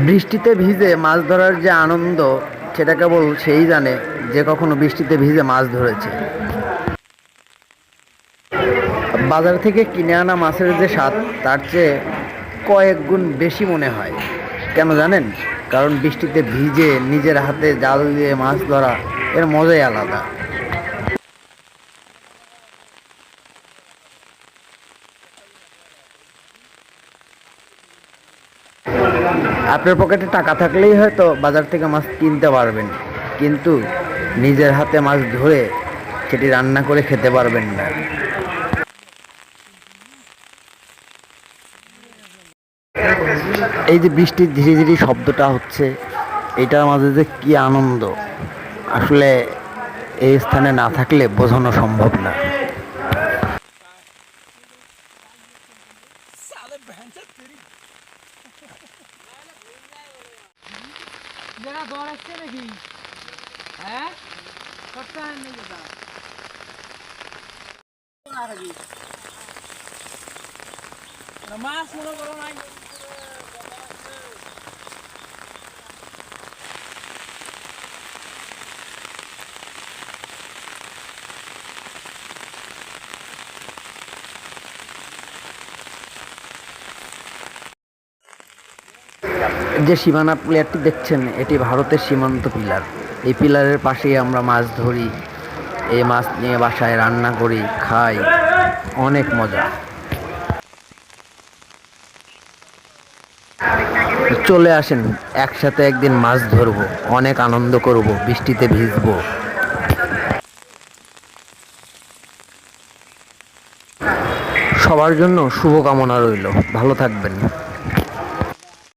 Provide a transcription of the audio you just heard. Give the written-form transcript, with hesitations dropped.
বৃষ্টিতে ভিজে মাছ ধরার যে আনন্দ, সেটা কেবল সেই জানে যে কখনো বৃষ্টিতে ভিজে মাছ ধরেছে। বাজার থেকে কিনে আনা মাছের যে স্বাদ, তার চেয়ে কয়েক গুণ বেশি মনে হয়। কেন জানেন? কারণ বৃষ্টিতে ভিজে নিজের হাতে জাল দিয়ে মাছ ধরা, এর মজাই আলাদা। আপনার পকেটে টাকা থাকলেই হয়তো বাজার থেকে মাছ কিনতে পারবেন, কিন্তু নিজের হাতে মাছ ধরে সেটি রান্না করে খেতে পারবেন না। এই যে বৃষ্টির ঝিরি ঝিরি শব্দটা হচ্ছে, এটার মাঝে যে কি আনন্দ, আসলে এই স্থানে না থাকলে বোঝানো সম্ভব না। মাছ মনে করো নাই। যে সীমানা পিলারটি দেখছেন, এটি ভারতের সীমান্ত পিলার। এই পিলারের পাশেই আমরা মাছ ধরি, এই মাছ নিয়ে বাসায় রান্না করি, খাই, অনেক মজা। চলে আসেন, একসাথে একদিন মাছ ধরবো, অনেক আনন্দ করব, বৃষ্টিতে ভিজবো। সবার জন্য শুভকামনা রইল, ভালো থাকবেন।